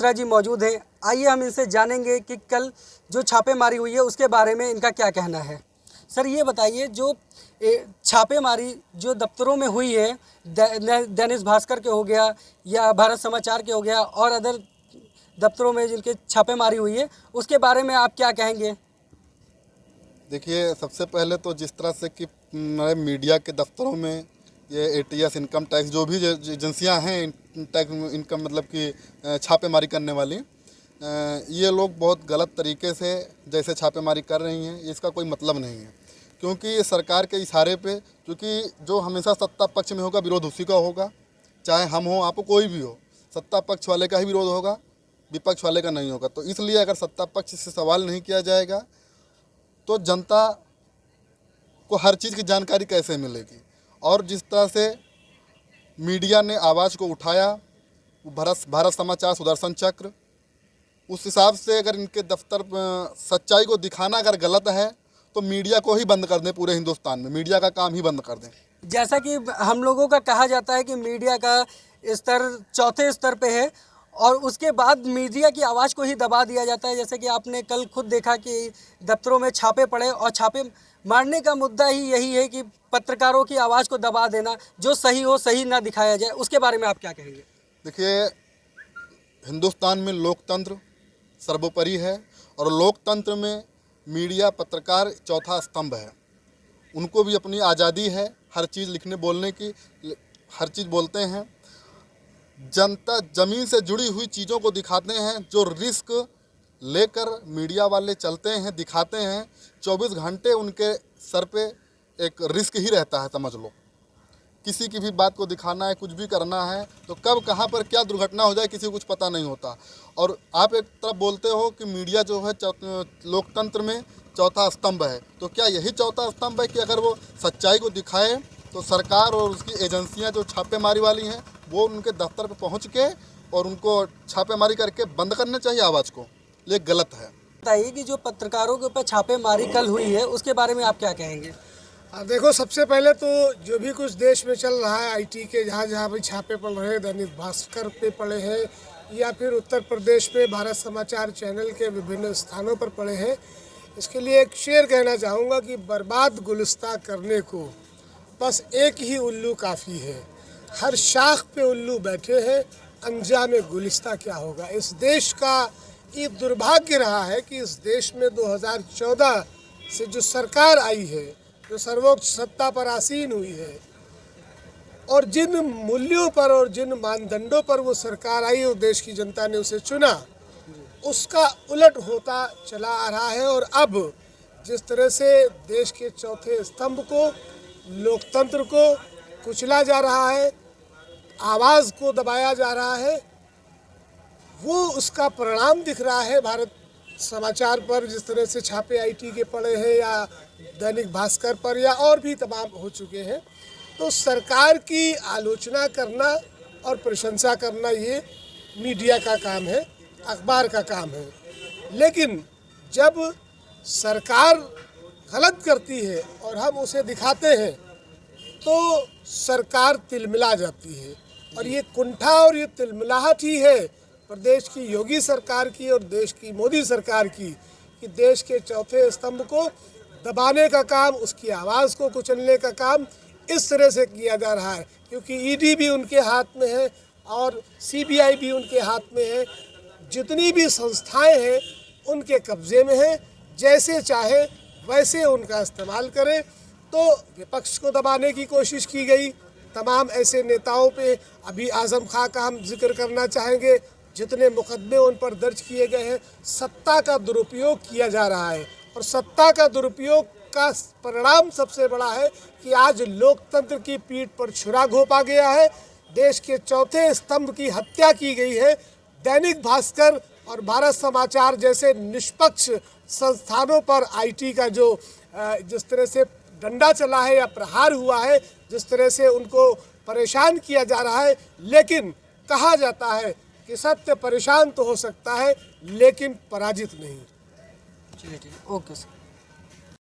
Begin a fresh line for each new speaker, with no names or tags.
मिश्रा जी मौजूद हैं। आइए हम इनसे जानेंगे कि कल जो छापेमारी हुई है उसके बारे में इनका क्या कहना है। सर ये बताइए, जो छापेमारी जो दफ्तरों में हुई है, दैनिक भास्कर के हो गया या भारत समाचार के हो गया और अदर दफ्तरों में जिनके छापेमारी हुई है, उसके बारे में आप क्या कहेंगे?
देखिए, सबसे पहले तो जिस तरह से कि मीडिया के दफ्तरों में ये एटीएस, इनकम टैक्स, जो भी एजेंसियां हैं टैक्स इनकम मतलब कि छापेमारी करने वाली, ये लोग बहुत गलत तरीके से जैसे छापेमारी कर रही हैं, इसका कोई मतलब नहीं है। क्योंकि ये सरकार के इशारे पे, क्योंकि जो हमेशा सत्ता पक्ष में होगा विरोध उसी का होगा, चाहे हम हो, आप कोई भी हो, सत्ता पक्ष वाले का ही विरोध होगा, विपक्ष वाले का नहीं होगा। तो इसलिए अगर सत्ता पक्ष से सवाल नहीं किया जाएगा तो जनता को हर चीज़ की जानकारी कैसे मिलेगी। और जिस तरह से मीडिया ने आवाज़ को उठाया, भारत समाचार, सुदर्शन चक्र, उस हिसाब से अगर इनके दफ्तर सच्चाई को दिखाना अगर गलत है तो मीडिया को ही बंद कर दें। पूरे हिंदुस्तान में मीडिया का काम ही बंद कर दें।
जैसा कि हम लोगों का कहा जाता है कि मीडिया का स्तर चौथे स्तर पे है और उसके बाद मीडिया की आवाज़ को ही दबा दिया जाता है। जैसे कि आपने कल खुद देखा कि दफ्तरों में छापे पड़े और छापे मारने का मुद्दा ही यही है कि पत्रकारों की आवाज़ को दबा देना, जो सही हो सही ना दिखाया जाए। उसके बारे में आप क्या कहेंगे?
देखिए, हिंदुस्तान में लोकतंत्र सर्वोपरि है और लोकतंत्र में मीडिया, पत्रकार चौथा स्तंभ है। उनको भी अपनी आज़ादी है, हर चीज़ लिखने बोलने की, हर चीज़ बोलते हैं। जनता ज़मीन से जुड़ी हुई चीज़ों को दिखाते हैं, जो रिस्क लेकर मीडिया वाले चलते हैं, दिखाते हैं। 24 घंटे उनके सर पे एक रिस्क ही रहता है, समझ लो। किसी की भी बात को दिखाना है, कुछ भी करना है तो कब कहाँ पर क्या दुर्घटना हो जाए किसी को कुछ पता नहीं होता। और आप एक तरफ बोलते हो कि मीडिया जो है लोकतंत्र में चौथा स्तंभ है, तो क्या यही चौथा स्तंभ है कि अगर वो सच्चाई को दिखाए तो सरकार और उसकी एजेंसियां जो छापेमारी वाली हैं वो उनके दफ्तर पर पहुंच के और उनको छापेमारी करके बंद करना चाहिए आवाज़ को। ये गलत है।
बताइए कि जो पत्रकारों के ऊपर छापेमारी कल हुई है उसके बारे में आप क्या कहेंगे?
देखो, सबसे पहले तो जो भी कुछ देश में चल रहा है, आईटी के जहाँ जहाँ भी छापे पड़ रहे हैं, दैनिक भास्कर पे पड़े हैं या फिर उत्तर प्रदेश में भारत समाचार चैनल के विभिन्न स्थानों पर पड़े हैं, इसके लिए एक शेर कहना चाहूँगा कि बर्बाद गुलिस्ता करने को बस एक ही उल्लू काफ़ी है। हर शाख पे उल्लू बैठे हैं, अंजाम गुलिस्ता क्या होगा। इस देश का ये दुर्भाग्य रहा है कि इस देश में 2014 से जो सरकार आई है, जो सर्वोच्च सत्ता पर आसीन हुई है, और जिन मूल्यों पर और जिन मानदंडों पर वो सरकार आई और देश की जनता ने उसे चुना, उसका उलट होता चला आ रहा है। और अब जिस तरह से देश के चौथे स्तंभ को, लोकतंत्र को कुचला जा रहा है, आवाज़ को दबाया जा रहा है, वो उसका परिणाम दिख रहा है। भारत समाचार पर जिस तरह से छापे आईटी के पड़े हैं या दैनिक भास्कर पर या और भी तमाम हो चुके हैं, तो सरकार की आलोचना करना और प्रशंसा करना ये मीडिया का काम है, अखबार का काम है। लेकिन जब सरकार गलत करती है और हम उसे दिखाते हैं तो सरकार तिलमिला जाती है। और ये कुंठा और ये तिलमिलाहट ही है प्रदेश की योगी सरकार की और देश की मोदी सरकार की, कि देश के चौथे स्तंभ को दबाने का काम, उसकी आवाज़ को कुचलने का काम इस तरह से किया जा रहा है। क्योंकि ईडी भी उनके हाथ में है और सीबीआई भी उनके हाथ में है, जितनी भी संस्थाएं हैं उनके कब्जे में है। जैसे चाहे वैसे उनका इस्तेमाल करें। तो विपक्ष को दबाने की कोशिश की गई, तमाम ऐसे नेताओं पे, अभी आज़म खां का हम जिक्र करना चाहेंगे, जितने मुकदमे उन पर दर्ज किए गए हैं। सत्ता का दुरुपयोग किया जा रहा है और सत्ता का दुरुपयोग का परिणाम सबसे बड़ा है कि आज लोकतंत्र की पीठ पर छुरा घोंपा गया है, देश के चौथे स्तंभ की हत्या की गई है। दैनिक भास्कर और भारत समाचार जैसे निष्पक्ष संस्थानों पर आईटी का जो जिस तरह से डंडा चला है या प्रहार हुआ है, जिस तरह से उनको परेशान किया जा रहा है, लेकिन कहा जाता है कि सत्य परेशान तो हो सकता है लेकिन पराजित नहीं।
चलिए ठीक, ओके सर।